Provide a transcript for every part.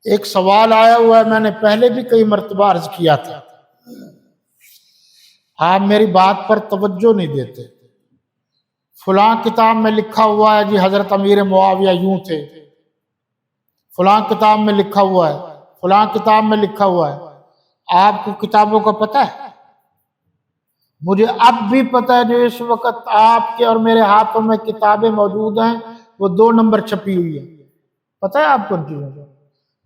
ایک سوال آیا ہوا ہے، میں نے پہلے بھی کئی مرتبہ عرض کیا تھا، آپ میری بات پر توجہ نہیں دیتے۔ فلاں کتاب میں لکھا ہوا ہے جی حضرت امیر معاویہ یوں تھے، فلاں کتاب میں لکھا ہوا ہے، فلاں کتاب میں لکھا ہوا ہے۔ آپ کو کتابوں کا پتہ ہے؟ مجھے اب بھی پتہ ہے جو اس وقت آپ کے اور میرے ہاتھوں میں کتابیں موجود ہیں وہ 2 نمبر چھپی ہوئی ہے۔ پتہ ہے آپ کو ان چیزوں کا؟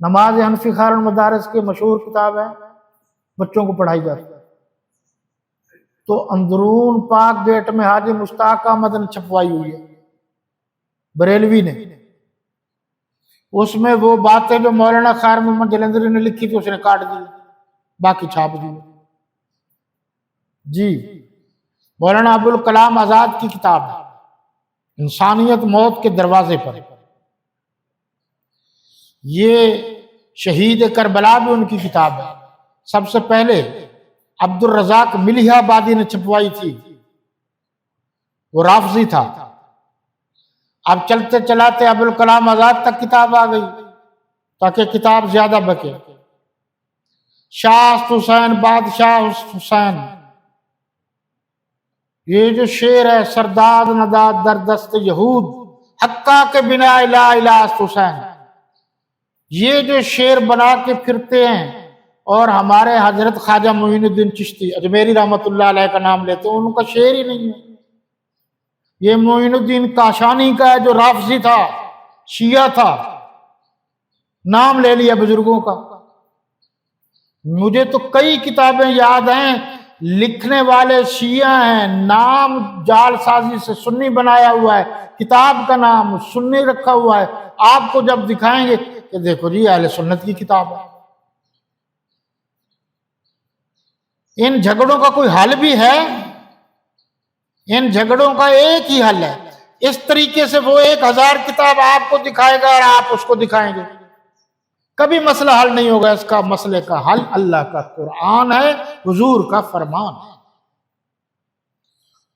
نماز حنفی خار المدارس کی مشہور کتاب ہے، بچوں کو پڑھائی جاتی ہے۔ تو اندرون پاک گیٹ میں حاجی مشتاق احمد نے چھپوائی ہوئی ہے، بریلوی نے۔ اس میں وہ باتیں جو مولانا خیر محمد جلندری نے لکھی تھی اس نے کاٹ دی، باقی چھاپ دی۔ جی مولانا ابوالکلام آزاد کی کتاب ہے انسانیت موت کے دروازے پر، یہ شہید کربلا بھی ان کی کتاب ہے۔ سب سے پہلے عبد الرزاق ملیح آبادی نے چھپوائی تھی، وہ رافضی تھا۔ اب چلتے چلاتے ابوالکلام آزاد تک کتاب آ گئی تاکہ کتاب زیادہ بکے۔ شاہ حسین بادشاہ حسین، یہ جو شعر ہے، سرداد نداد در دست یہود حقا کے بنا لا الہ حسین، یہ جو شعر بنا کے پھرتے ہیں اور ہمارے حضرت خواجہ معین الدین چشتی اجمیری رحمۃ اللہ علیہ کا نام لیتے ہیں، ان کا شعر ہی نہیں ہے۔ یہ معین الدین کاشانی کا ہے جو رافضی تھا، شیعہ تھا، نام لے لیا بزرگوں کا۔ مجھے تو کئی کتابیں یاد ہیں، لکھنے والے شیعہ ہیں، نام جعل سازی سے سنی بنایا ہوا ہے، کتاب کا نام سنی رکھا ہوا ہے۔ آپ کو جب دکھائیں گے کہ دیکھو جی اہل سنت کی کتاب ہے۔ ان جھگڑوں کا کوئی حل بھی ہے؟ ان جھگڑوں کا ایک ہی حل ہے، اس طریقے سے وہ 1000 کتاب آپ کو دکھائے گا اور آپ اس کو دکھائیں گے، کبھی مسئلہ حل نہیں ہوگا۔ اس کا مسئلے کا حل اللہ کا قرآن ہے، حضور کا فرمان ہے۔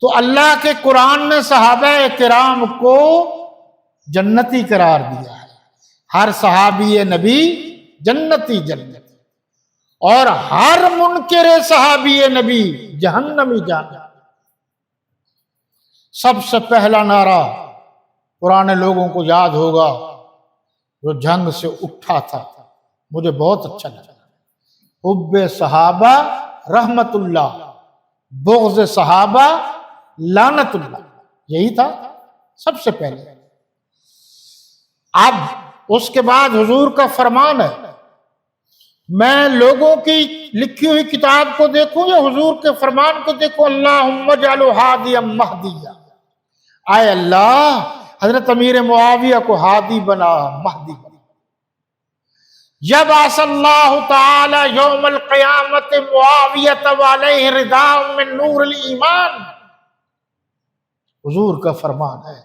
تو اللہ کے قرآن نے صحابہ کرام کو جنتی قرار دیا ہے، ہر صحابی نبی جنتی جنتی، اور ہر منکر صحابی نبی جہنمی جانا۔ سب سے پہلا نعرہ پرانے لوگوں کو یاد ہوگا جو جنگ سے اٹھا تھا، مجھے بہت اچھا لگا، حب صحابہ رحمت اللہ، بغض صحابہ لعنت اللہ، یہی تھا سب سے پہلے۔ اب اس کے بعد حضور کا فرمان ہے، میں لوگوں کی لکھی ہوئی کتاب کو دیکھوں یا حضور کے فرمان کو دیکھوں؟ اللہم اجعل ہادیا مہدیا، اے اللہ حضرت امیر معاویہ کو ہادی بنا، مہدی بنا۔ یبعث اللہ تعالی یوم القیامت معاویۃ وعلیہ رداء من نور الایمان، حضور کا فرمان ہے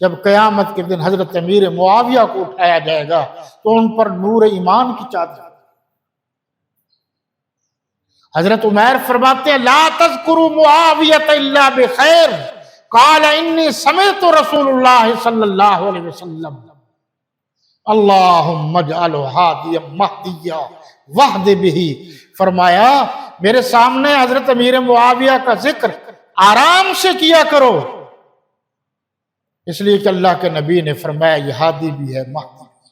جب قیامت کے دن حضرت امیر معاویہ کو اٹھایا جائے گا تو ان پر نور ایمان کی چادر۔ حضرت عمیر فرماتے ہیں لا تذکروا معاویۃ الا بخیر، قال انی سمعت رسول اللہ صلی اللہ علیہ وسلم اللہم اجعل ہادیا مہدیا واہد بہ، فرمایا میرے سامنے حضرت امیر معاویہ کا ذکر آرام سے کیا کرو، اس لیے کہ اللہ کے نبی نے فرمایا یہ ہادی بھی ہے مہدی بھی۔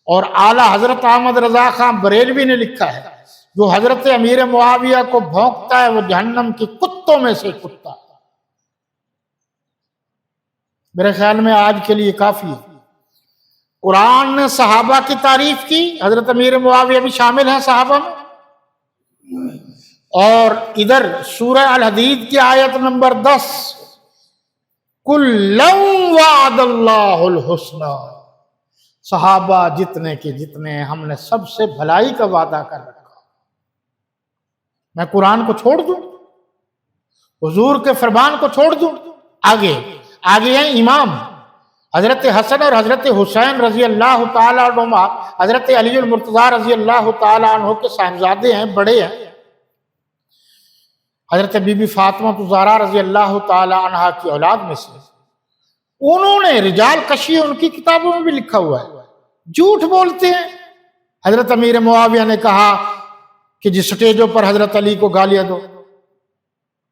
اور اعلیٰ حضرت احمد رضا خان بریلوی نے لکھا ہے جو حضرت امیر معاویہ کو بھونکتا ہے وہ جہنم کے کتوں میں سے کتا ہے۔ میرے خیال میں آج کے لیے کافی ہے۔ قرآن نے صحابہ کی تعریف کی، حضرت امیر معاویہ بھی شامل ہیں صحابہ میں، اور ادھر سورہ الحدید کی آیت نمبر 10 کُلًّا وعد اللہ الحسنی، صحابہ جتنے کے جتنے ہم نے سب سے بھلائی کا وعدہ کر رکھا۔ میں قرآن کو چھوڑ دوں، حضور کے فرمان کو چھوڑ دوں؟ آگے ہیں امام حضرت حسن اور حضرت حسین رضی اللہ تعالیٰ عنہما، حضرت علی المرتضیٰ رضی اللہ تعالیٰ عنہ کے صاحبزادے ہیں، بڑے ہیں۔ حضرت بی بی فاطمہ الزہرا رضی اللہ تعالیٰ عنہا کی اولاد میں سے، انہوں نے رجال کشی ان کی کتابوں میں بھی لکھا ہوا ہے، جھوٹ بولتے ہیں حضرت امیر معاویہ نے کہا کہ جس سٹیجوں پر حضرت علی کو گالیاں دو،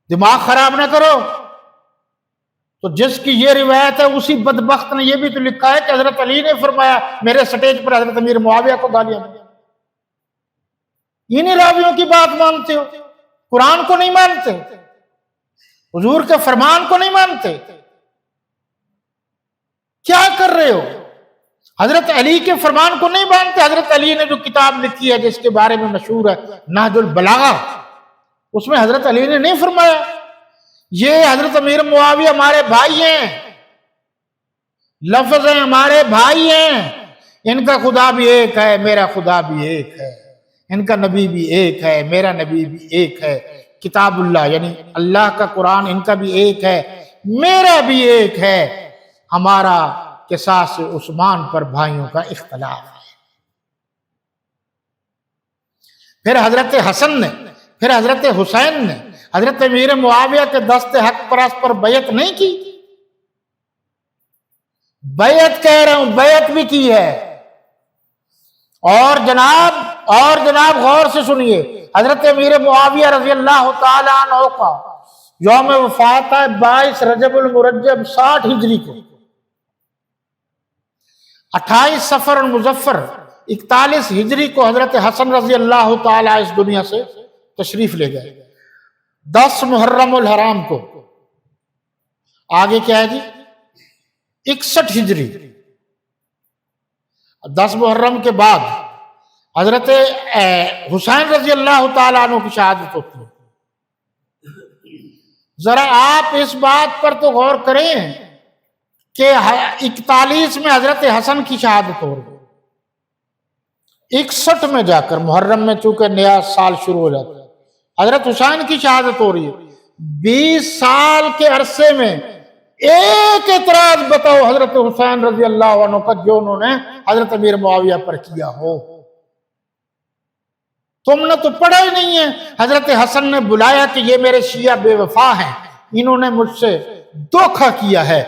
دماغ خراب نہ کرو۔ تو جس کی یہ روایت ہے اسی بدبخت نے یہ بھی تو لکھا ہے کہ حضرت علی نے فرمایا میرے سٹیج پر حضرت امیر معاویہ کو گالیاں دو۔ انہی راویوں کی بات مانتے ہو، قرآن کو نہیں مانتے، حضور کے فرمان کو نہیں مانتے، کیا کر رہے ہو؟ حضرت علی کے فرمان کو نہیں مانتے۔ حضرت علی نے جو کتاب لکھی ہے جس کے بارے میں مشہور ہے نہج البلاغہ، اس میں حضرت علی نے نہیں فرمایا یہ حضرت امیر معاویہ ہمارے بھائی ہیں، لفظ ہیں ہمارے بھائی ہیں، ان کا خدا بھی ایک ہے میرا خدا بھی ایک ہے، ان کا نبی بھی ایک ہے میرا نبی بھی ایک ہے، کتاب اللہ یعنی اللہ کا قرآن ان کا بھی ایک ہے میرا بھی ایک ہے، ہمارا قصاص عثمان پر بھائیوں کا اختلاف ہے۔ پھر حضرت حسن نے، پھر حضرت حسین نے حضرت امیر معاویہ کے دست حق پرست پر بیعت نہیں کی؟ بیعت کہہ رہا ہوں، بیعت بھی کی ہے۔ اور جناب غور سے سنیے، حضرت امیر معاویہ رضی اللہ تعالیٰ عنہ کا یوم وفات ہے 22 رجب المرجب 60 ہجری کو، 28 صفر المظفر 41 ہجری کو حضرت حسن رضی اللہ تعالیٰ اس دنیا سے تشریف لے گئے۔ 10 محرم الحرام کو، آگے کیا ہے جی 61 ہجری، 10 محرم کے بعد حضرت حسین رضی اللہ تعالیٰ عنہ کی شہادت ہوتی ہے۔ ذرا آپ اس بات پر تو غور کریں کہ 41 میں حضرت حسن کی شہادت ہو رہی ہے، 61 میں جا کر محرم میں چونکہ نیا سال شروع ہو جاتا ہے حضرت حسین کی شہادت ہو رہی ہے۔ 20 سال کے عرصے میں ایک اعتراض بتاؤ حضرت حسین رضی اللہ عنہ کا جو انہوں نے حضرت امیر معاویہ پر کیا ہو۔ تم نے تو پڑھا ہی نہیں ہے۔ حضرت حسن نے بلایا کہ یہ میرے شیعہ بے وفا ہیں، انہوں نے مجھ سے دھوکہ کیا ہے،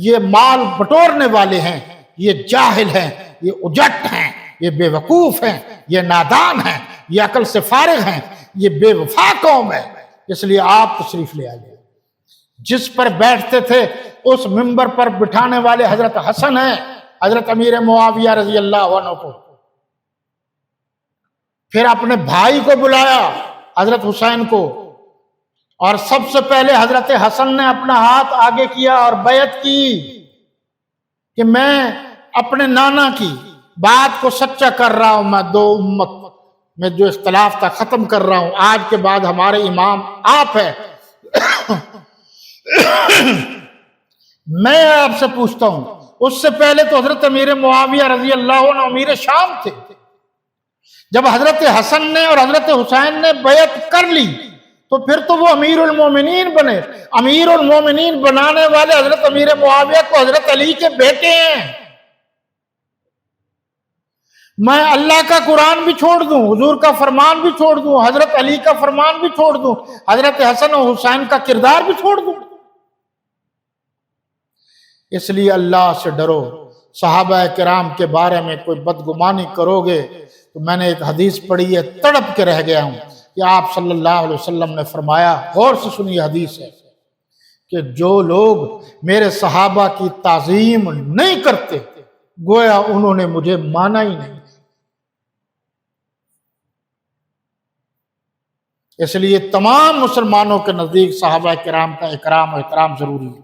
یہ مال بٹورنے والے ہیں، یہ جاہل ہیں، یہ اجٹ ہیں، یہ بے وقوف ہیں، یہ نادان ہیں، یہ عقل سے فارغ ہیں، یہ بے وفا قوم ہے، اس لیے آپ تشریف لے آئیے۔ جس پر بیٹھتے تھے اس منبر پر بٹھانے والے حضرت حسن ہیں، حضرت امیر معاویہ رضی اللہ عنہ کو۔ پھر اپنے بھائی کو بلایا حضرت حسین کو، اور سب سے پہلے حضرت حسن نے اپنا ہاتھ آگے کیا اور بیعت کی کہ میں اپنے نانا کی بات کو سچا کر رہا ہوں، میں 2 امت میں جو اختلاف تھا ختم کر رہا ہوں، آج کے بعد ہمارے امام آپ ہیں۔ میں آپ سے پوچھتا ہوں، اس سے پہلے تو حضرت امیر معاویہ رضی اللہ عنہ امیر شام تھے۔ جب حضرت حسن نے اور حضرت حسین نے بیعت کر لی تو پھر تو وہ امیر المومنین بنے۔ امیر المومنین بنانے والے حضرت امیر معاویہ کو حضرت علی کے بیٹے ہیں۔ میں اللہ کا قرآن بھی چھوڑ دوں، حضور کا فرمان بھی چھوڑ دوں، حضرت علی کا فرمان بھی چھوڑ دوں، حضرت حسن و حسین کا کردار بھی چھوڑ دوں۔ اس لیے اللہ سے ڈرو۔ صحابہ کرام کے بارے میں کوئی بدگمانی کرو گے تو میں نے ایک حدیث پڑھی ہے، تڑپ کے رہ گیا ہوں کہ آپ صلی اللہ علیہ وسلم نے فرمایا، غور سے سنی حدیث ہے، کہ جو لوگ میرے صحابہ کی تعظیم نہیں کرتے گویا انہوں نے مجھے مانا ہی نہیں۔ اس لیے تمام مسلمانوں کے نزدیک صحابہ کرام کا اکرام و احترام ضروری ہے۔